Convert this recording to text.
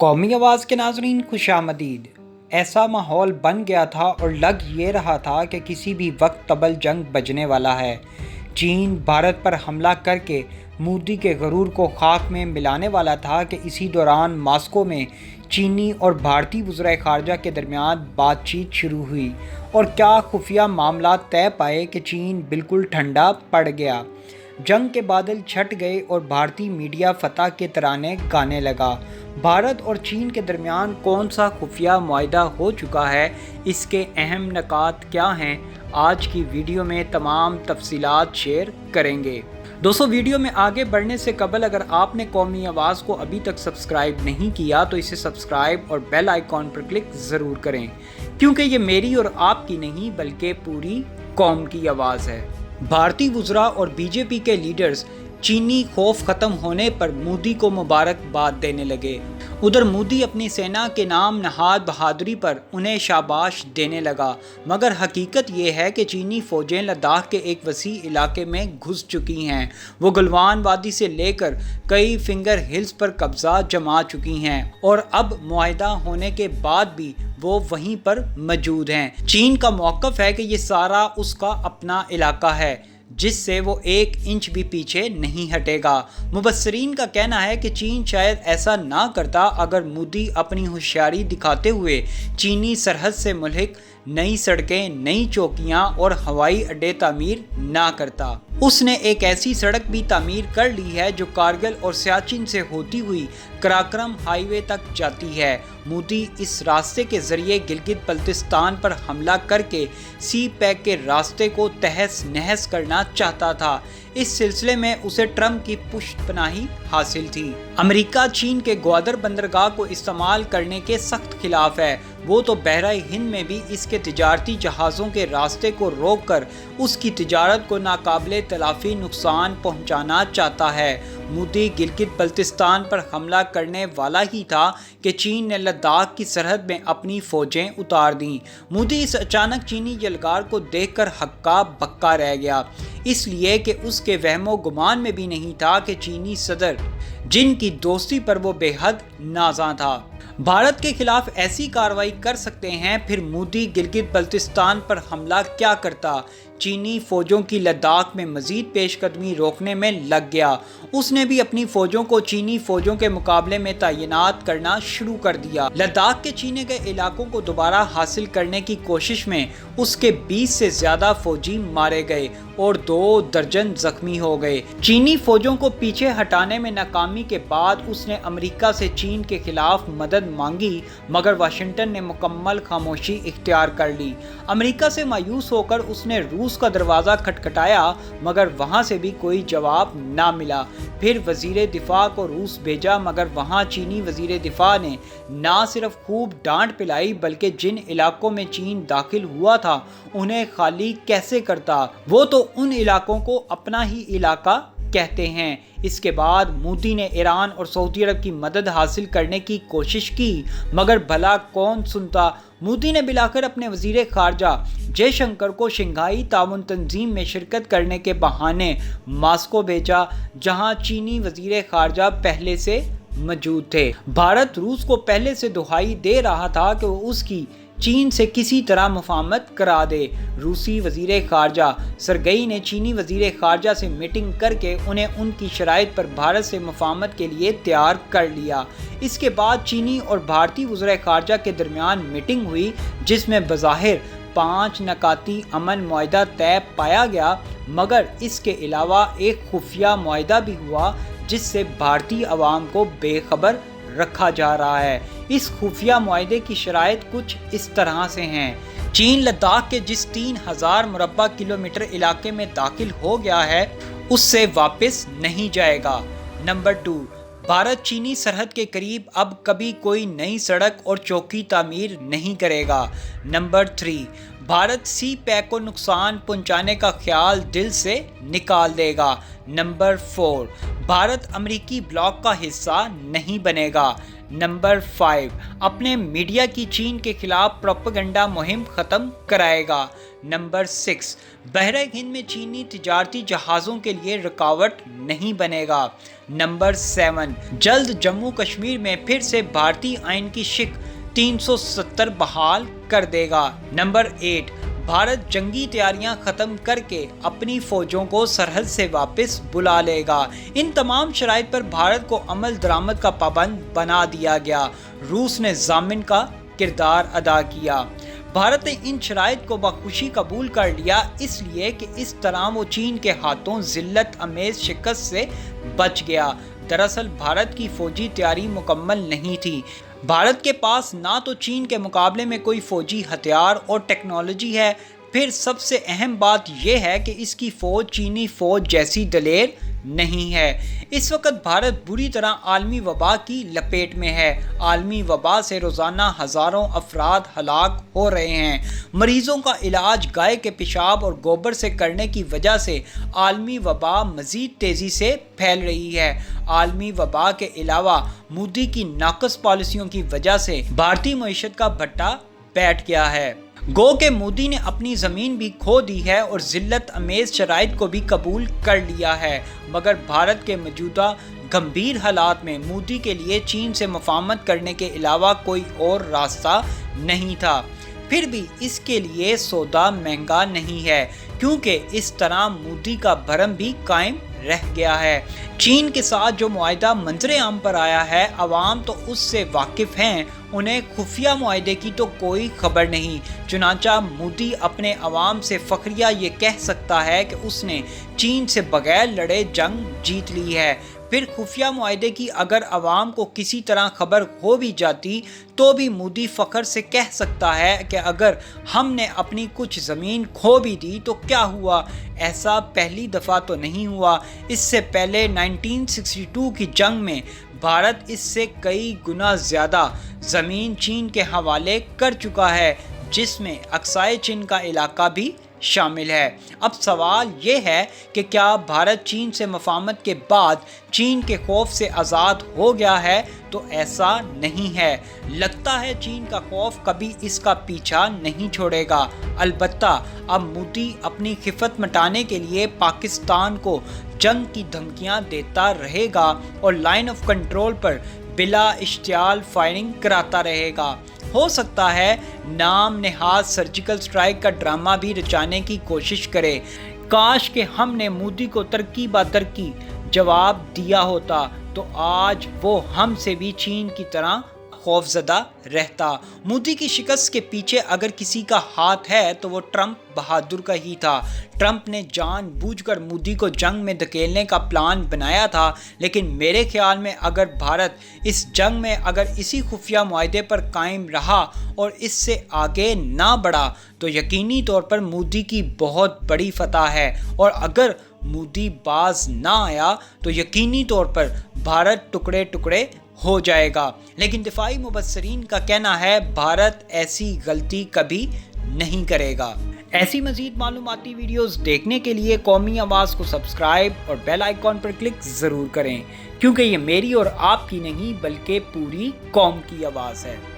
कौमी आवाज़ के नाज़रीन खुशामदीद। ऐसा माहौल बन गया था और लग ये रहा था कि किसी भी वक्त तबल जंग बजने वाला है। चीन भारत पर हमला करके मोदी के गरूर को खाक में मिलाने वाला था कि इसी दौरान मॉस्को में चीनी और भारतीय वज़ीर ख़ारजा के दरमियान बातचीत शुरू हुई और क्या खुफिया मामला तय पाए कि चीन बिल्कुल ठंडा पड़ गया। जंग के बादल छट गए और भारतीय मीडिया फतह के तराने गाने लगा। भारत और चीन के दरमियान कौन सा खुफिया मुआहदा हो चुका है, इसके अहम नकात क्या हैं, आज की वीडियो में तमाम तफसीलात शेयर करेंगे। दोस्तों, वीडियो में आगे बढ़ने से कबल अगर आपने कौमी आवाज़ को अभी तक सब्सक्राइब नहीं किया तो इसे सब्सक्राइब और बेल आइकॉन पर क्लिक ज़रूर करें, क्योंकि ये मेरी और आपकी नहीं बल्कि पूरी कौम की आवाज़ है। भारतीय वज़रा और बीजेपी के लीडर्स चीनी खौफ ख़त्म होने पर मोदी को मुबारकबाद देने लगे। उधर मोदी अपनी सेना के नाम नहाद बहादुरी पर उन्हें शाबाश देने लगा, मगर हकीकत ये है कि चीनी फ़ौजें लद्दाख के एक वसी इलाके में घुस चुकी हैं। वो गलवान वादी से लेकर कई फिंगर हिल्स पर कब्ज़ा जमा चुकी हैं और अब मुआहदा होने के बाद भी वो वहीं पर मौजूद हैं। चीन का मौक़िफ़ है कि ये सारा उसका अपना इलाका है, जिससे वो एक इंच भी पीछे नहीं हटेगा। मुबस्सरीन का कहना है कि चीन शायद ऐसा ना करता अगर मोदी अपनी होशियारी दिखाते हुए चीनी सरहद से मुल्हिक नई सड़कें, नई चौकियां और हवाई अड्डे तामीर ना करता। उसने एक ऐसी सड़क भी तामीर कर ली है जो कारगिल और सियाचिन से होती हुई कराक्रम हाईवे तक जाती है। मोदी इस रास्ते के जरिए गिलगित बल्तिस्तान पर हमला करके सी पैक के रास्ते को तहस नहस करना चाहता था। इस सिलसिले में उसे ट्रंप की पुष्टपनाही हासिल थी। अमेरिका चीन के ग्वादर बंदरगाह को इस्तेमाल करने के सख्त खिलाफ है। वो तो बहराई हिंद में भी इसके तिजारती जहाज़ों के रास्ते को रोककर उसकी तिजारत को नाकाबिले तलाफी नुकसान पहुंचाना चाहता है। मोदी गिलगित बल्तिस्तान पर हमला करने वाला ही था कि चीन ने लद्दाख की सरहद में अपनी फ़ौजें उतार दीं। मोदी इस अचानक चीनी यलगार को देखकर हक्का बक्का रह गया, इसलिए कि उसके वहमो गुमान में भी नहीं था कि चीनी सदर, जिनकी दोस्ती पर वो बेहद नाज़ा था, भारत के खिलाफ ऐसी कार्रवाई कर सकते हैं। फिर मोदी गिलगित बल्तिस्तान पर हमला क्या करता? चीनी फ़ौजों की लद्दाख में मज़ीद पेशकदमी रोकने में लग गया। उसने भी अपनी फ़ौजों को चीनी फ़ौजों के मुकाबले में तैनात करना शुरू कर दिया। लद्दाख के छीने गए इलाकों को दोबारा हासिल करने की कोशिश में उसके 20 से ज़्यादा फ़ौजी मारे गए और 2 दर्जन ज़ख्मी हो गए। चीनी फ़ौजों को पीछे हटाने में नाकामी के बाद उसने अमेरिका से चीन के खिलाफ मदद मांगी, मगर वाशिंगटन ने मुकम्मल खामोशी इख्तियार कर ली। अमेरिका से मायूस होकर उसने रूस का दरवाज़ा खटखटाया, मगर वहां से भी कोई जवाब ना मिला। फिर वज़ीर दिफा को रूस भेजा, मगर वहां चीनी वज़ीर दिफा ने ना सिर्फ खूब डांट पिलाई बल्कि जिन इलाकों में चीन दाखिल हुआ था उन्हें खाली कैसे करता। वो तो उन इलाकों को अपना ही इलाका कहते हैं। इसके बाद मोदी ने ईरान और सऊदी अरब की मदद हासिल करने की कोशिश की, मगर भला कौन सुनता। मोदी ने बिलाकर अपने वज़ीर ख़ारजा जयशंकर को शंघाई ताउन तंजीम में शिरकत करने के बहाने मॉस्को भेजा, जहां चीनी वज़ीर ख़ारजा पहले से मौजूद थे। भारत रूस को पहले से दुहाई दे रहा था कि वो उसकी चीन से किसी तरह मुफाहमत करा दे। रूसी वज़ीर ख़ारजा सरगई ने चीनी वज़ीर ख़ारजा से मीटिंग करके उन्हें उनकी शराइत पर भारत से मुफाहमत के लिए तैयार कर लिया। इसके बाद चीनी और भारतीय वज़ीर ख़ारजा के दरमियान मीटिंग हुई, जिसमें बज़ाहिर 5 नकाती अमन मुआहदा तय पाया गया, मगर इसके अलावा एक खुफिया मुआहदा भी हुआ जिससे भारतीय अवाम को बेखबर रखा जा रहा है। इस खुफिया मुआहदे की शराइत कुछ इस तरह से हैं। चीन लद्दाख के जिस 3000 मुरब्बा किलोमीटर इलाके में दाखिल हो गया है उससे वापस नहीं जाएगा। नंबर 2, भारत चीनी सरहद के करीब अब कभी कोई नई सड़क और चौकी तामीर नहीं करेगा। नंबर 3, भारत सी पैक को नुकसान पहुंचाने का ख्याल दिल से निकाल देगा। नंबर 4, भारत अमेरिकी ब्लॉक का हिस्सा नहीं बनेगा। नंबर 5, अपने मीडिया की चीन के खिलाफ प्रोपेगेंडा मुहिम ख़त्म कराएगा। नंबर 6, बहरे हिंद में चीनी तिजारती जहाज़ों के लिए रुकावट नहीं बनेगा। नंबर 7, जल्द जम्मू कश्मीर में फिर से भारतीय आइन की शिक 370 बहाल कर देगा। नंबर 8, भारत जंगी तैयारियां खत्म करके अपनी फौजों को सरहद से वापस बुला लेगा। इन तमाम शराइत पर भारत को अमल दरामद का पाबंद बना दिया गया। रूस ने जामिन का किरदार अदा किया। भारत ने इन शराइत को बखुशी कबूल कर लिया, इसलिए कि इस तरह वो चीन के हाथों जिल्लत अमेज शिकस्त से बच गया। दरअसल भारत की फौजी तैयारी मुकम्मल नहीं थी। भारत के पास ना तो चीन के मुकाबले में कोई फौजी हथियार और टेक्नोलॉजी है, फिर सबसे अहम बात यह है कि इसकी फ़ौज चीनी फ़ौज जैसी दलेर नहीं है। इस वक्त भारत बुरी तरह आलमी वबा की लपेट में है। आलमी वबा से रोज़ाना हज़ारों अफराद हलाक हो रहे हैं। मरीज़ों का इलाज गाय के पेशाब और गोबर से करने की वजह से आलमी वबा मज़ीद तेज़ी से फैल रही है। आलमी वबा के अलावा मोदी की नाकस पॉलिसियों की वजह से भारतीय मईशत का भट्टा बैठ गया है। गो के मोदी ने अपनी ज़मीन भी खो दी है और जिल्लत अमेज शराइत को भी कबूल कर लिया है, मगर भारत के मौजूदा गंभीर हालात में मोदी के लिए चीन से मुफाहमत करने के अलावा कोई और रास्ता नहीं था। फिर भी इसके लिए सौदा महंगा नहीं है, क्योंकि इस तरह मोदी का भरम भी कायम रह गया है। चीन के साथ जो मुआहिदा मंजरे आम पर आया है, अवाम तो उससे वाकिफ़ हैं, उन्हें खुफिया मुआहिदे की तो कोई खबर नहीं। चुनांचा मोदी अपने अवाम से फखरिया ये कह सकता है कि उसने चीन से बगैर लड़े जंग जीत ली है। फिर खुफिया मुआहिदे की अगर अवाम को किसी तरह खबर हो भी जाती तो भी मोदी फ़ख्र से कह सकता है कि अगर हमने अपनी कुछ ज़मीन खो भी दी तो क्या हुआ, ऐसा पहली दफ़ा तो नहीं हुआ। इससे पहले 1962 की जंग में भारत इससे कई गुना ज़्यादा ज़मीन चीन के हवाले कर चुका है, जिसमें अक्साई चीन का इलाका भी शामिल है। अब सवाल ये है कि क्या भारत चीन से मुफाहमत के बाद चीन के खौफ से आज़ाद हो गया है? तो ऐसा नहीं है। लगता है चीन का खौफ कभी इसका पीछा नहीं छोड़ेगा। अलबत्ता अब मोदी अपनी खिफत मिटाने के लिए पाकिस्तान को जंग की धमकियां देता रहेगा और लाइन ऑफ कंट्रोल पर बिला इश्तियाल फायरिंग कराता रहेगा। हो सकता है नाम नेहाज सर्जिकल स्ट्राइक का ड्रामा भी रचाने की कोशिश करे। काश कि हमने मोदी को तरक्की बा तरक्की जवाब दिया होता तो आज वो हमसे भी चीन की तरह खौफजदा रहता। मोदी की शिकस्त के पीछे अगर किसी का हाथ है तो वो ट्रंप बहादुर का ही था। ट्रंप ने जानबूझकर मोदी को जंग में धकेलने का प्लान बनाया था, लेकिन मेरे ख्याल में अगर भारत इस जंग में अगर इसी खुफिया मुआहिदे पर कायम रहा और इससे आगे ना बढ़ा तो यकीनी तौर पर मोदी की बहुत बड़ी फतह है, और अगर मोदी बाज ना आया तो यकीनी तौर पर भारत टुकड़े टुकड़े हो जाएगा। लेकिन दिफाई मुबस्सरीन का कहना है भारत ऐसी गलती कभी नहीं करेगा। ऐसी मज़ीद मालूमाती वीडियोस देखने के लिए कौमी आवाज़ को सब्सक्राइब और बेल आइकॉन पर क्लिक ज़रूर करें, क्योंकि ये मेरी और आपकी नहीं बल्कि पूरी कौम की आवाज़ है।